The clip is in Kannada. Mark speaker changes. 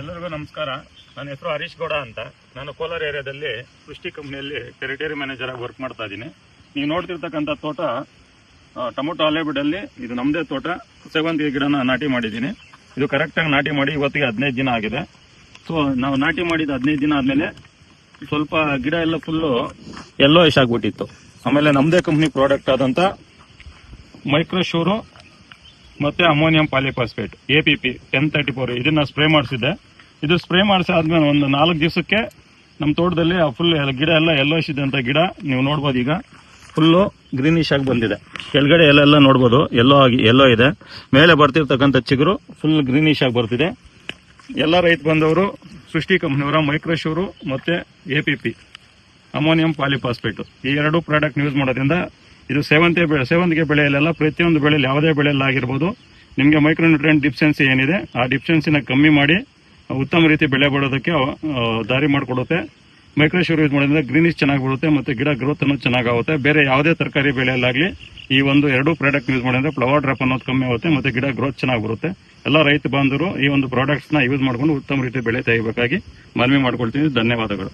Speaker 1: ಎಲ್ಲರಿಗೂ ನಮಸ್ಕಾರ. ನನ್ನ ಹೆಸರು ಹರೀಶ್ ಗೌಡ ಅಂತ. ನಾನು ಕೋಲಾರ ಏರಿಯಾದಲ್ಲಿ ಸೃಷ್ಟಿ ಕಂಪ್ನಿಯಲ್ಲಿ ಟೆರಿಟರಿ ಮ್ಯಾನೇಜರ್ ಆಗಿ ವರ್ಕ್ ಮಾಡ್ತಾ ಇದ್ದೀನಿ. ನೀವು ನೋಡ್ತಿರ್ತಕ್ಕಂಥ ತೋಟ ಟೊಮೊಟೊ ಆಲೆಬಿಡಲ್ಲಿ ಇದು ನಮ್ಮದೇ ತೋಟ. ಸೇವಂತಿಗೆ ಗಿಡನ ನಾಟಿ ಮಾಡಿದ್ದೀನಿ. ಇದು ಕರೆಕ್ಟಾಗಿ ನಾಟಿ ಮಾಡಿ ಇವತ್ತಿಗೆ 15 ದಿನ ಆಗಿದೆ. ಸೊ ನಾವು ನಾಟಿ ಮಾಡಿದ 15 ದಿನ ಆದಮೇಲೆ ಸ್ವಲ್ಪ ಗಿಡ ಎಲ್ಲ ಫುಲ್ಲು ಯೆಲ್ಲೋಯಿಶ್ ಆಗಿಬಿಟ್ಟಿತ್ತು. ಆಮೇಲೆ ನಮ್ಮದೇ ಕಂಪ್ನಿ ಪ್ರಾಡಕ್ಟ್ ಆದಂಥ ಮೈಕ್ರೋಶೂರು ಮತ್ತು ಅಮೋನಿಯಂ ಪಾಲಿಫಾಸ್ಫೇಟ್ APP 1034 ಇದನ್ನು ಸ್ಪ್ರೇ ಮಾಡಿಸಿದ್ದೆ. ಇದು ಸ್ಪ್ರೇ ಮಾಡಿಸಿ ಆದ್ಮೇಲೆ ಒಂದು 4 ದಿವಸಕ್ಕೆ ನಮ್ಮ ತೋಟದಲ್ಲಿ ಫುಲ್ ಗಿಡ ಎಲ್ಲ ಯೆಲ್ಲೋಯಿಶ್ ಇದೆ ಅಂತ ಗಿಡ ನೀವು ನೋಡ್ಬೋದು. ಈಗ ಫುಲ್ಲು ಗ್ರೀನಿಶ್ ಆಗಿ ಬಂದಿದೆ. ಕೆಳಗಡೆ ಎಲ್ಲ ನೋಡ್ಬೋದು ಎಲ್ಲೋ ಇದೆ. ಮೇಲೆ ಬರ್ತಿರ್ತಕ್ಕಂಥ ಚಿಗುರು ಫುಲ್ ಗ್ರೀನಿಶ್ ಆಗಿ ಬರ್ತಿದೆ. ಎಲ್ಲ ರೈತ ಬಂದವರು ಸೃಷ್ಟಿ ಕಂಪ್ನಿಯವರ ಮೈಕ್ರೋಶೂರು ಮತ್ತು APP ಅಮೋನಿಯಂ ಪಾಲಿಫಾಸ್ಫೇಟ್ ಈ 2 ಪ್ರಾಡಕ್ಟ್ ಯೂಸ್ ಮಾಡೋದ್ರಿಂದ ಇದು ಸೇವಂತಿಗೆ ಬೆಳೆಯಲ್ಲೆಲ್ಲ ಪ್ರತಿಯೊಂದು ಬೆಳೆಯಲ್ಲಿ ಯಾವುದೇ ಬೆಳೆಯಲ್ಲಿ ಆಗಿರ್ಬೋದು ನಿಮಗೆ ಮೈಕ್ರೋನ್ಯೂಟ್ರಿಯೆಂಟ್ ಡಿಫಿಷಿಯನ್ಸಿ ಏನಿದೆ ಆ ಡಿಫಿಷಿಯನ್ಸಿನ ಕಮ್ಮಿ ಮಾಡಿ ಉತ್ತಮ ರೀತಿ ಬೆಳೆ ಬರೋದಕ್ಕೆ ದಾರಿ ಮಾಡಿಕೊಡುತ್ತೆ. ಮೈಕ್ರೋಶೂರ್ ಯೂಸ್ ಮಾಡೋದ್ರಿಂದ ಗ್ರೀನಿಶ್ ಚೆನ್ನಾಗಿ ಬರುತ್ತೆ ಮತ್ತು ಗಿಡ ಗ್ರೋತ್ ಅನ್ನೋದು ಚೆನ್ನಾಗುತ್ತೆ. ಬೇರೆ ಯಾವುದೇ ತರಕಾರಿ ಬೆಳೆಯಲ್ಲಾಗಲಿ ಈ 2 ಪ್ರಾಡಕ್ಟ್ ಯೂಸ್ ಮಾಡೋದ್ರಿಂದ ಫ್ಲವರ್ ಡ್ರಾಪ್ ಅನ್ನೋದು ಕಮ್ಮಿ ಆಗುತ್ತೆ ಮತ್ತು ಗಿಡ ಗ್ರೋತ್ ಚೆನ್ನಾಗಿ ಬರುತ್ತೆ. ಎಲ್ಲ ರೈತ ಬಾಂಧವರು ಈ ಒಂದು ಪ್ರಾಡಕ್ಟ್ಸ್ನ ಯೂಸ್ ಮಾಡಿಕೊಂಡು ಉತ್ತಮ ರೀತಿ ಬೆಳೆ ತೆಗಿಬೇಕಾಗಿ ಮನವಿ ಮಾಡ್ಕೊಳ್ತೀನಿ. ಧನ್ಯವಾದಗಳು.